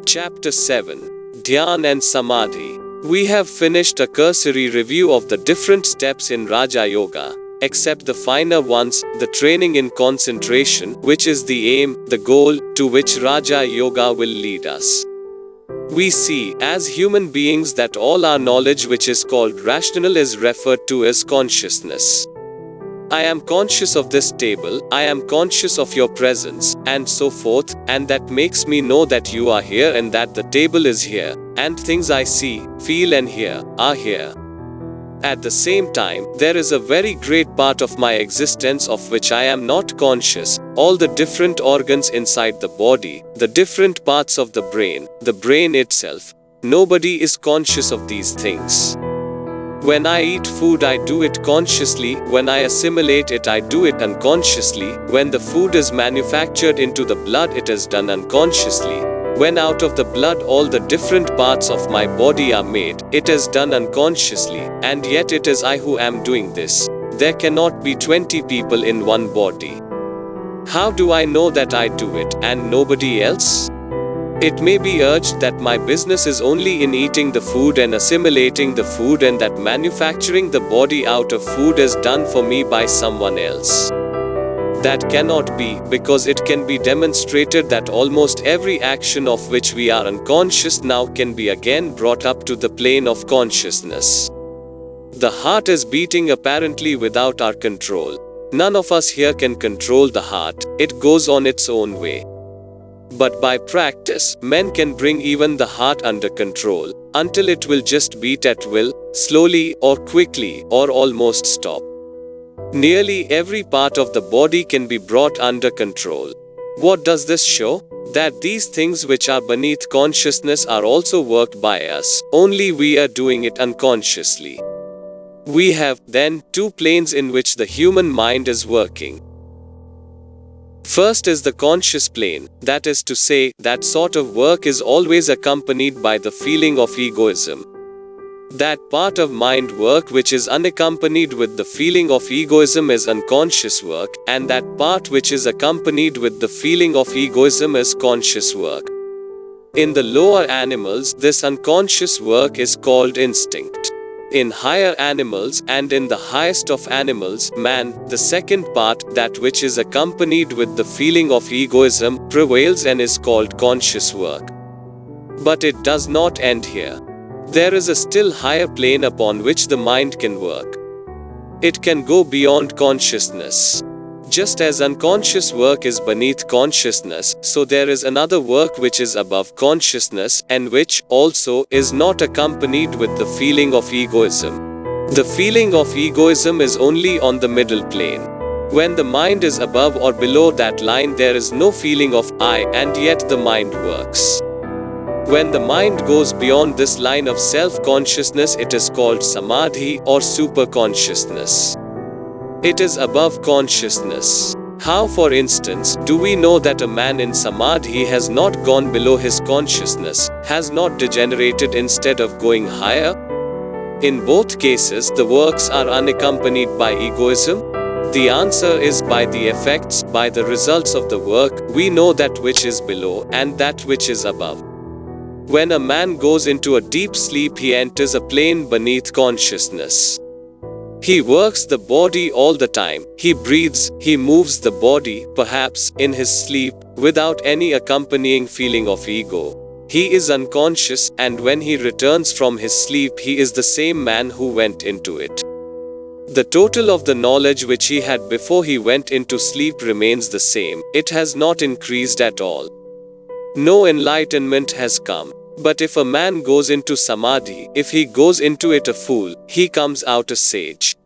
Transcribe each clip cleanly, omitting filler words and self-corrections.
Chapter 7, Dhyan and Samadhi. We have finished a cursory review of the different steps in Raja Yoga, except the finer ones, the training in concentration, which is the aim, the goal, to which Raja Yoga will lead us. We see, as human beings, that all our knowledge which is called rational is referred to as consciousness. I am conscious of this table, I am conscious of your presence, and so forth, and that makes me know that you are here and that the table is here, and things I see, feel and hear, are here. At the same time, there is a very great part of my existence of which I am not conscious, all the different organs inside the body, the different parts of the brain itself. Nobody is conscious of these things. When I eat food, I do it consciously. When I assimilate it, I do it unconsciously. When the food is manufactured into the blood, it is done unconsciously. When out of the blood all the different parts of my body are made, it is done unconsciously, and yet it is I who am doing this. There cannot be 20 people in one body. How do I know that I do it, and nobody else? It may be urged that my business is only in eating the food and assimilating the food, and that manufacturing the body out of food is done for me by someone else. That cannot be, because it can be demonstrated that almost every action of which we are unconscious now can be again brought up to the plane of consciousness. The heart is beating apparently without our control. None of us here can control the heart, it goes on its own way. But by practice, men can bring even the heart under control, until it will just beat at will, slowly or quickly, or almost stop. Nearly every part of the body can be brought under control. What does this show? That these things which are beneath consciousness are also worked by us, only we are doing it unconsciously. We have, then, two planes in which the human mind is working. First is the conscious plane, that is to say, that sort of work is always accompanied by the feeling of egoism. That part of mind work which is unaccompanied with the feeling of egoism is unconscious work, and that part which is accompanied with the feeling of egoism is conscious work. In the lower animals, this unconscious work is called instinct. In higher animals, and in the highest of animals, man, the second part, that which is accompanied with the feeling of egoism, prevails and is called conscious work. But it does not end here. There is a still higher plane upon which the mind can work. It can go beyond consciousness. Just as unconscious work is beneath consciousness, so there is another work which is above consciousness, and which, also, is not accompanied with the feeling of egoism. The feeling of egoism is only on the middle plane. When the mind is above or below that line, there is no feeling of I, and yet the mind works. When the mind goes beyond this line of self-consciousness, it is called Samadhi or super-consciousness. It is above consciousness. How, for instance, do we know that a man in Samadhi has not gone below his consciousness, has not degenerated instead of going higher? In both cases, the works are unaccompanied by egoism. The answer is by the effects, by the results of the work, we know that which is below and that which is above. When a man goes into a deep sleep, he enters a plane beneath consciousness. He works the body all the time, he breathes, he moves the body, perhaps, in his sleep, without any accompanying feeling of ego. He is unconscious, and when he returns from his sleep, he is the same man who went into it. The total of the knowledge which he had before he went into sleep remains the same, it has not increased at all. No enlightenment has come. But if a man goes into Samadhi, if he goes into it a fool, he comes out a sage.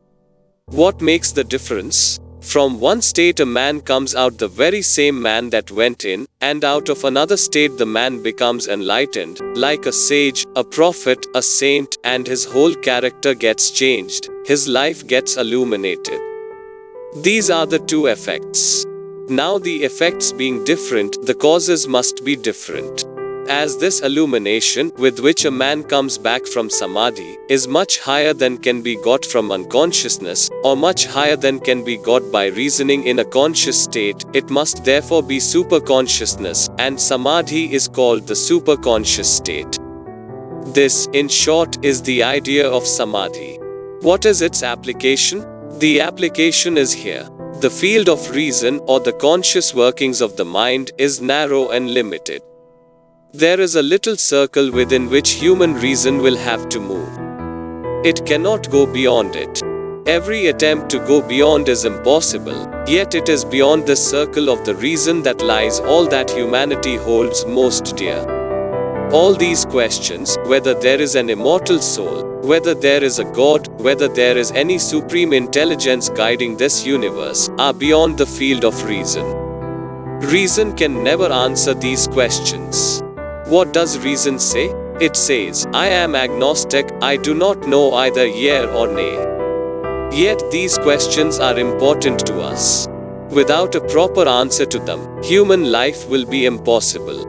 What makes the difference? From one state a man comes out the very same man that went in, and out of another state the man becomes enlightened, like a sage, a prophet, a saint, and his whole character gets changed, his life gets illuminated. These are the two effects. Now the effects being different, the causes must be different. As this illumination, with which a man comes back from Samadhi, is much higher than can be got from unconsciousness, or much higher than can be got by reasoning in a conscious state, it must therefore be superconsciousness, and Samadhi is called the superconscious state. This, in short, is the idea of Samadhi. What is its application? The application is here. The field of reason, or the conscious workings of the mind, is narrow and limited. There is a little circle within which human reason will have to move. It cannot go beyond it. Every attempt to go beyond is impossible, yet it is beyond this circle of the reason that lies all that humanity holds most dear. All these questions, whether there is an immortal soul, whether there is a God, whether there is any supreme intelligence guiding this universe, are beyond the field of reason. Reason can never answer these questions. What does reason say? It says, I am agnostic, I do not know either yea or nay. Yet these questions are important to us. Without a proper answer to them, human life will be impossible.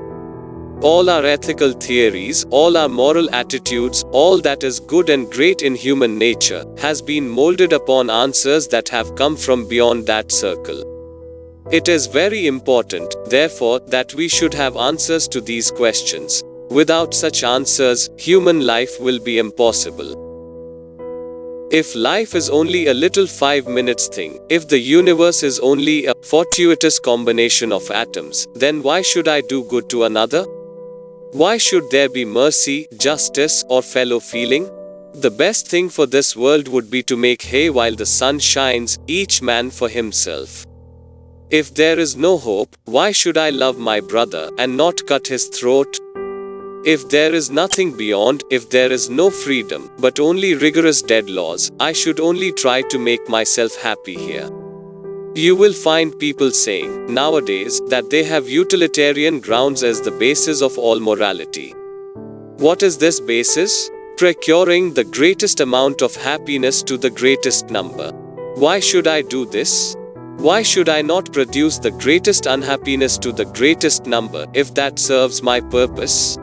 All our ethical theories, all our moral attitudes, all that is good and great in human nature, has been molded upon answers that have come from beyond that circle. It is very important, therefore, that we should have answers to these questions. Without such answers, human life will be impossible. If life is only a little 5 minutes thing, if the universe is only a fortuitous combination of atoms, then why should I do good to another? Why should there be mercy, justice, or fellow feeling? The best thing for this world would be to make hay while the sun shines, each man for himself. If there is no hope, why should I love my brother and not cut his throat? If there is nothing beyond, if there is no freedom, but only rigorous dead laws, I should only try to make myself happy here. You will find people saying, nowadays, that they have utilitarian grounds as the basis of all morality. What is this basis? Procuring the greatest amount of happiness to the greatest number. Why should I do this? Why should I not produce the greatest unhappiness to the greatest number if that serves my purpose?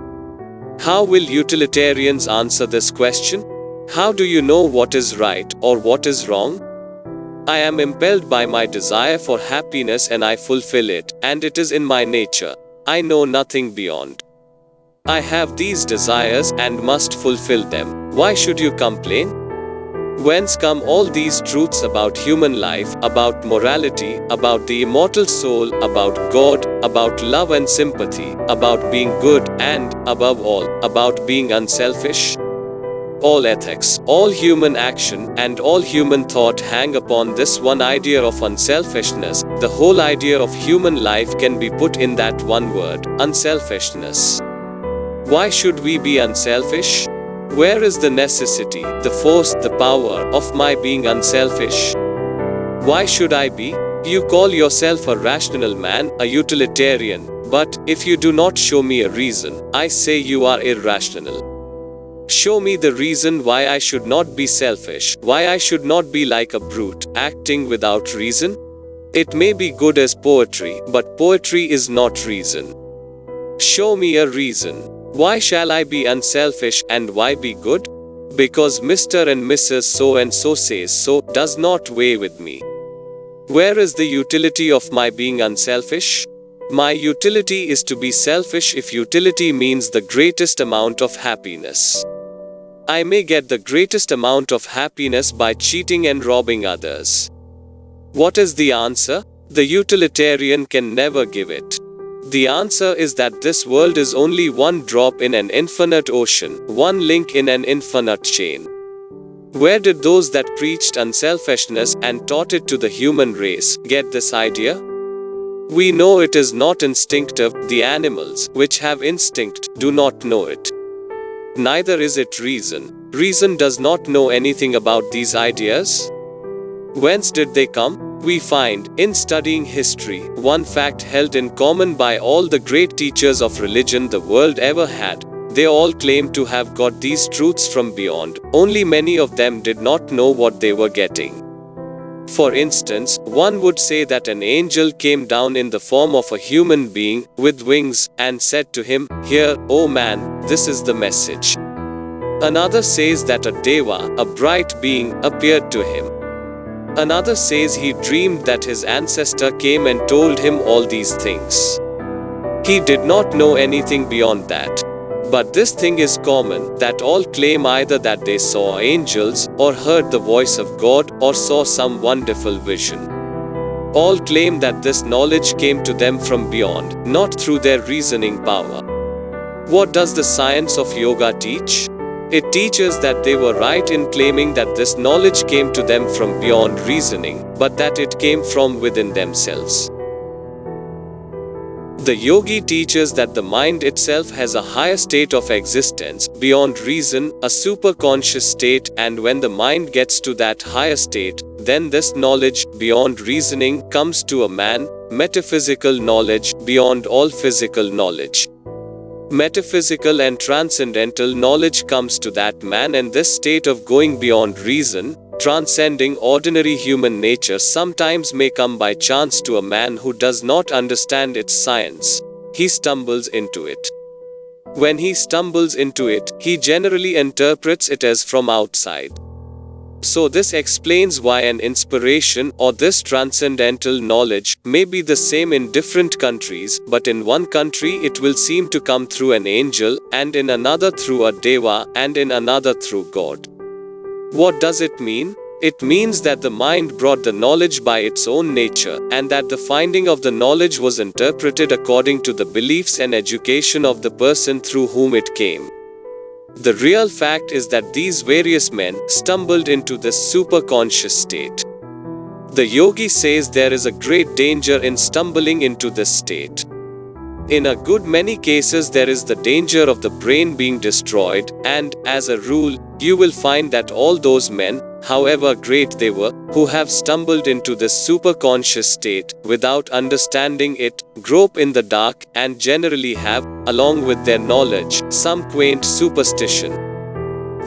How will utilitarians answer this question? How do you know what is right or what is wrong? I am impelled by my desire for happiness and I fulfill it, and it is in my nature. I know nothing beyond. I have these desires and must fulfill them. Why should you complain? Whence come all these truths about human life, about morality, about the immortal soul, about God, about love and sympathy, about being good, and, above all, about being unselfish? All ethics, all human action, and all human thought hang upon this one idea of unselfishness. The whole idea of human life can be put in that one word, unselfishness. Why should we be unselfish? Where is the necessity, the force, the power of my being unselfish? Why should I be? You call yourself a rational man, a utilitarian, but if you do not show me a reason, I say you are irrational. Show me the reason why I should not be selfish, why I should not be like a brute, acting without reason. It may be good as poetry, but poetry is not reason. Show me a reason. Why shall I be unselfish, and why be good? Because Mr. and Mrs. So-and-so says so, does not weigh with me. Where is the utility of my being unselfish? My utility is to be selfish if utility means the greatest amount of happiness. I may get the greatest amount of happiness by cheating and robbing others. What is the answer? The utilitarian can never give it. The answer is that this world is only one drop in an infinite ocean, one link in an infinite chain. Where did those that preached unselfishness and taught it to the human race get this idea? We know it is not instinctive. The animals, which have instinct, do not know it. Neither is it reason. Reason does not know anything about these ideas. Whence did they come? We find, in studying history, one fact held in common by all the great teachers of religion the world ever had. They all claimed to have got these truths from beyond, only many of them did not know what they were getting. For instance, one would say that an angel came down in the form of a human being with wings and said to him, "Here, O man, this is the message." Another says that a deva, a bright being, appeared to him. Another says he dreamed that his ancestor came and told him all these things. He did not know anything beyond that. But this thing is common, that all claim either that they saw angels, or heard the voice of God, or saw some wonderful vision. All claim that this knowledge came to them from beyond, not through their reasoning power. What does the science of yoga teach? It teaches that they were right in claiming that this knowledge came to them from beyond reasoning, but that it came from within themselves. The yogi teaches that the mind itself has a higher state of existence, beyond reason, a superconscious state, and when the mind gets to that higher state, then this knowledge, beyond reasoning, comes to a man, metaphysical knowledge, beyond all physical knowledge. Metaphysical and transcendental knowledge comes to that man, and this state of going beyond reason, transcending ordinary human nature, sometimes may come by chance to a man who does not understand its science. He stumbles into it. When he stumbles into it, he generally interprets it as from outside. So this explains why an inspiration, or this transcendental knowledge, may be the same in different countries, but in one country it will seem to come through an angel, and in another through a deva, and in another through God. What does it mean? It means that the mind brought the knowledge by its own nature, and that the finding of the knowledge was interpreted according to the beliefs and education of the person through whom it came. The real fact is that these various men stumbled into this superconscious state. The yogi says there is a great danger in stumbling into this state. In a good many cases there is the danger of the brain being destroyed, and, as a rule, you will find that all those men, however great they were, who have stumbled into this superconscious state, without understanding it, grope in the dark, and generally have, along with their knowledge, some quaint superstition.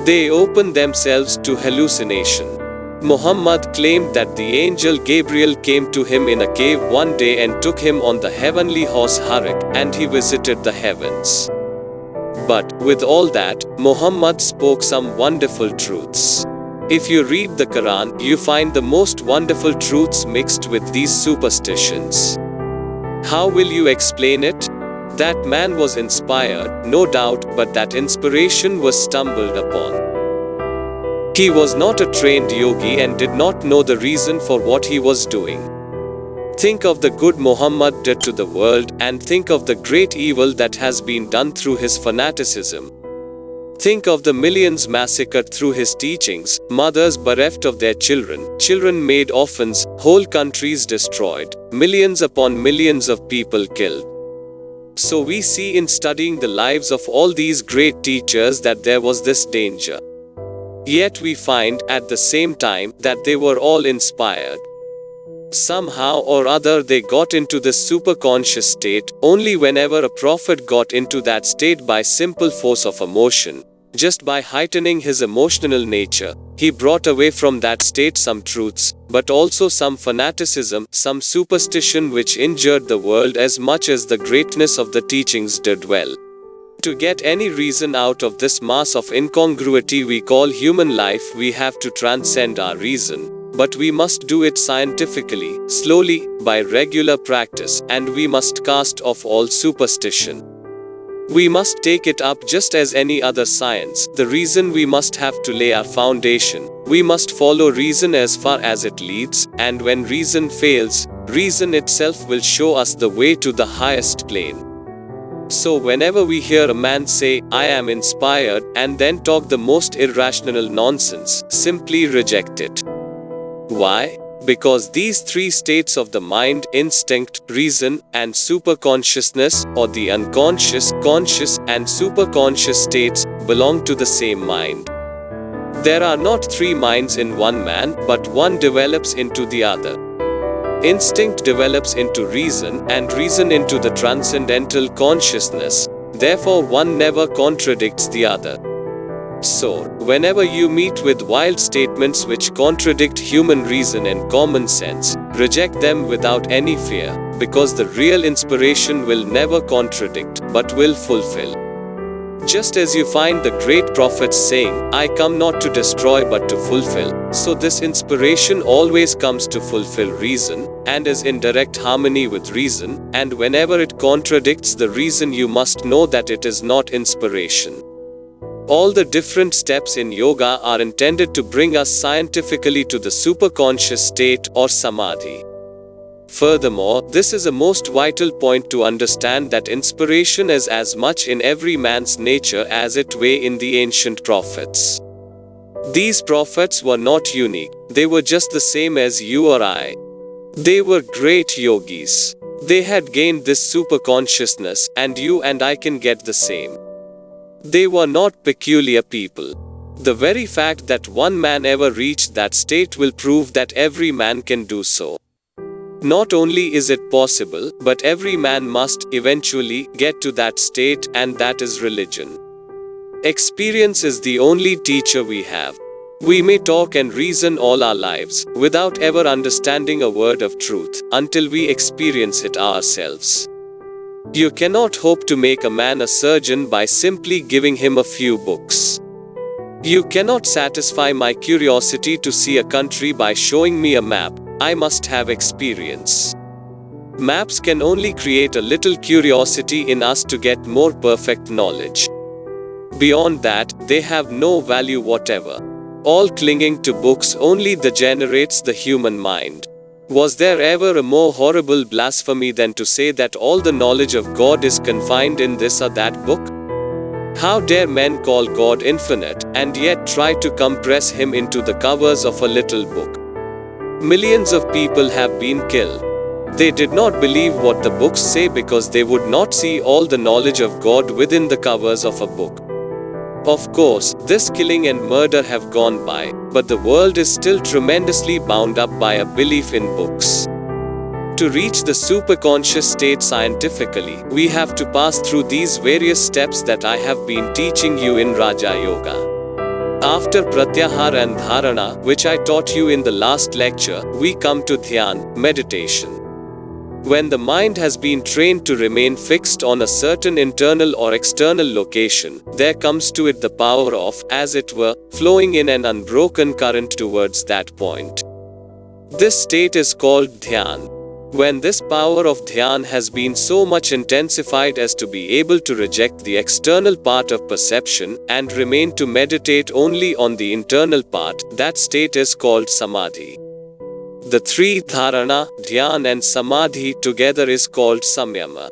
They open themselves to hallucination. Muhammad claimed that the angel Gabriel came to him in a cave one day and took him on the heavenly horse Harak, and he visited the heavens. But, with all that, Muhammad spoke some wonderful truths. If you read the Quran, you find the most wonderful truths mixed with these superstitions. How will you explain it? That man was inspired, no doubt, but that inspiration was stumbled upon. He was not a trained yogi and did not know the reason for what he was doing. Think of the good Muhammad did to the world, and think of the great evil that has been done through his fanaticism. Think of the millions massacred through his teachings, mothers bereft of their children, children made orphans, whole countries destroyed, millions upon millions of people killed. So we see in studying the lives of all these great teachers that there was this danger. Yet we find, at the same time, that they were all inspired. Somehow or other they got into this superconscious state, only whenever a prophet got into that state by simple force of emotion, just by heightening his emotional nature, he brought away from that state some truths, but also some fanaticism, some superstition which injured the world as much as the greatness of the teachings did well. To get any reason out of this mass of incongruity we call human life, we have to transcend our reason, but we must do it scientifically, slowly, by regular practice, and we must cast off all superstition. We must take it up just as any other science. The reason we must have to lay our foundation. We must follow reason as far as it leads, and when reason fails, reason itself will show us the way to the highest plane. So whenever we hear a man say, "I am inspired," and then talk the most irrational nonsense, simply reject it. Why? Because these three states of the mind, instinct, reason, and superconsciousness, or the unconscious, conscious, and superconscious states, belong to the same mind. There are not three minds in one man, but one develops into the other. Instinct develops into reason, and reason into the transcendental consciousness, therefore one never contradicts the other. So, whenever you meet with wild statements which contradict human reason and common sense, reject them without any fear, because the real inspiration will never contradict, but will fulfill. Just as you find the great prophets saying, "I come not to destroy but to fulfill," so this inspiration always comes to fulfill reason, and is in direct harmony with reason, and whenever it contradicts the reason you must know that it is not inspiration. All the different steps in yoga are intended to bring us scientifically to the superconscious state or Samadhi. Furthermore, this is a most vital point to understand that inspiration is as much in every man's nature as it were in the ancient prophets. These prophets were not unique, they were just the same as you or I. They were great yogis. They had gained this superconsciousness, and you and I can get the same. They were not peculiar people. The very fact that one man ever reached that state will prove that every man can do so. Not only is it possible, but every man must eventually get to that state, and that is religion. Experience is the only teacher we have. We may talk and reason all our lives, without ever understanding a word of truth, until we experience it ourselves. You cannot hope to make a man a surgeon by simply giving him a few books. You cannot satisfy my curiosity to see a country by showing me a map. I must have experience. Maps can only create a little curiosity in us to get more perfect knowledge. Beyond that, they have no value whatever. All clinging to books only degenerates the human mind. Was there ever a more horrible blasphemy than to say that all the knowledge of God is confined in this or that book? How dare men call God infinite, and yet try to compress him into the covers of a little book? Millions of people have been killed. They did not believe what the books say because they would not see all the knowledge of God within the covers of a book. Of course, this killing and murder have gone by, but the world is still tremendously bound up by a belief in books. To reach the superconscious state scientifically, we have to pass through these various steps that I have been teaching you in Raja Yoga. After Pratyahara and Dharana, which I taught you in the last lecture, we come to Dhyan Meditation. When the mind has been trained to remain fixed on a certain internal or external location, there comes to it the power of, as it were, flowing in an unbroken current towards that point. This state is called Dhyan. When this power of Dhyan has been so much intensified as to be able to reject the external part of perception and remain to meditate only on the internal part, that state is called Samadhi. The three Dharana, Dhyan and Samadhi together is called Samyama.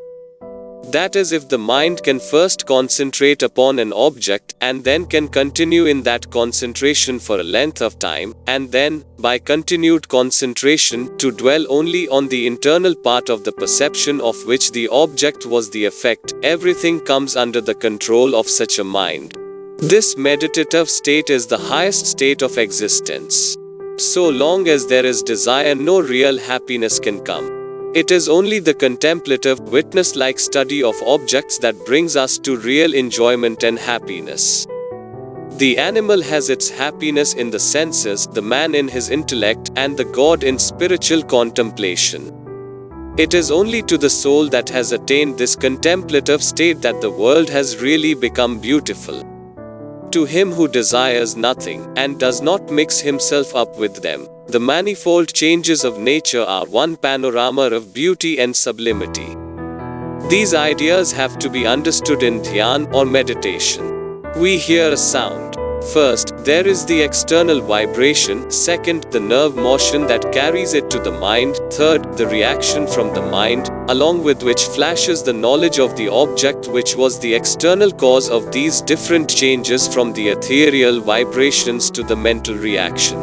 That is, if the mind can first concentrate upon an object and then can continue in that concentration for a length of time, and then, by continued concentration, to dwell only on the internal part of the perception of which the object was the effect, everything comes under the control of such a mind. This meditative state is the highest state of existence. So long as there is desire, no real happiness can come. It is only the contemplative, witness-like study of objects that brings us to real enjoyment and happiness. The animal has its happiness in the senses, the man in his intellect, and the God in spiritual contemplation. It is only to the soul that has attained this contemplative state that the world has really become beautiful. To him who desires nothing, and does not mix himself up with them, the manifold changes of nature are one panorama of beauty and sublimity. These ideas have to be understood in Dhyan or meditation. We hear a sound. First, there is the external vibration. Second, the nerve motion that carries it to the mind. Third, the reaction from the mind, along with which flashes the knowledge of the object which was the external cause of these different changes from the ethereal vibrations to the mental reaction.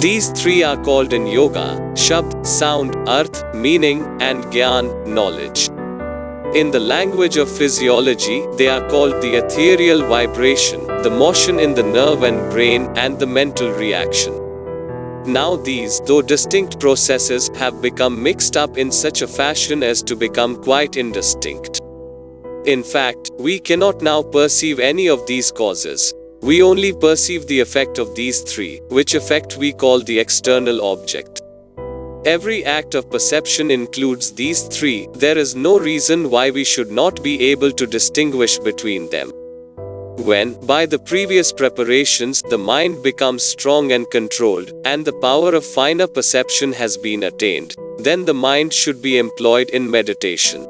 These three are called in yoga, Shabd, sound, Arth, meaning, and Gyan, knowledge. In the language of physiology, they are called the ethereal vibration, the motion in the nerve and brain, and the mental reaction. Now these, though distinct processes, have become mixed up in such a fashion as to become quite indistinct. In fact, we cannot now perceive any of these causes. we only perceive the effect of these three, which effect we call the external object. Every act of perception includes these three. There is no reason why we should not be able to distinguish between them. When, by the previous preparations, the mind becomes strong and controlled, and the power of finer perception has been attained, then the mind should be employed in meditation.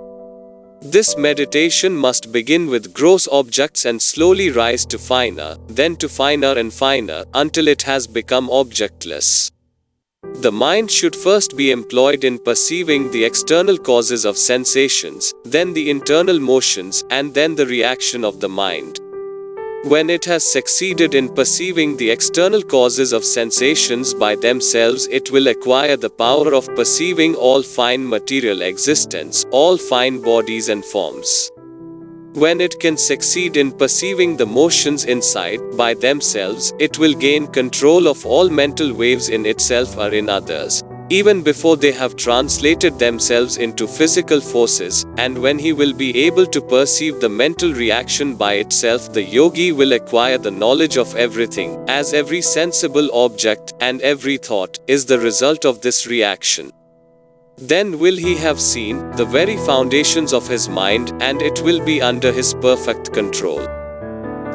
This meditation must begin with gross objects and slowly rise to finer, then to finer and finer, until it has become objectless. The mind should first be employed in perceiving the external causes of sensations, then the internal motions, and then the reaction of the mind. When it has succeeded in perceiving the external causes of sensations by themselves, it will acquire the power of perceiving all fine material existence, all fine bodies and forms. When it can succeed in perceiving the motions inside, by themselves, it will gain control of all mental waves in itself or in others, even before they have translated themselves into physical forces, and when he will be able to perceive the mental reaction by itself, the yogi will acquire the knowledge of everything, as every sensible object, and every thought, is the result of this reaction. Then will he have seen the very foundations of his mind, and it will be under his perfect control.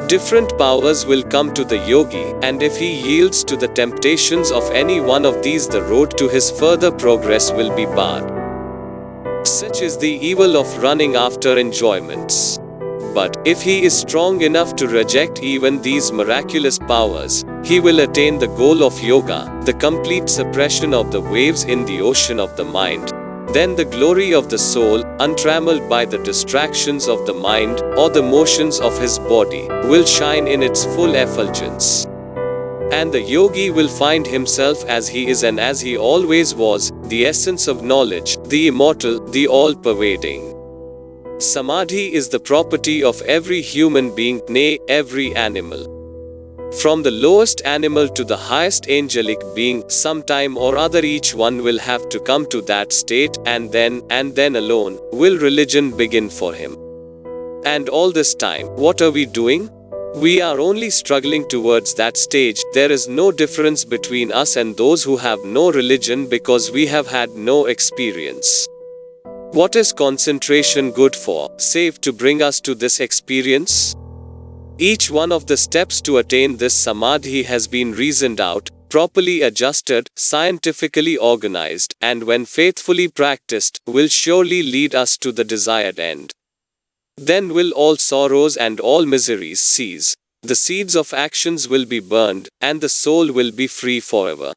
Different powers will come to the yogi, and if he yields to the temptations of any one of these, the road to his further progress will be barred. Such is the evil of running after enjoyments. But if he is strong enough to reject even these miraculous powers, he will attain the goal of yoga, the complete suppression of the waves in the ocean of the mind. Then the glory of the soul, untrammeled by the distractions of the mind or the motions of his body, will shine in its full effulgence. And the yogi will find himself as he is and as he always was, the essence of knowledge, the immortal, the all-pervading. Samadhi is the property of every human being, nay, every animal. From the lowest animal to the highest angelic being, sometime or other each one will have to come to that state, and then alone, will religion begin for him. And all this time, what are we doing? We are only struggling towards that stage. There is no difference between us and those who have no religion because we have had no experience. What is concentration good for, save to bring us to this experience? Each one of the steps to attain this samadhi has been reasoned out, properly adjusted, scientifically organized, and when faithfully practiced, will surely lead us to the desired end. Then will all sorrows and all miseries cease, the seeds of actions will be burned, and the soul will be free forever.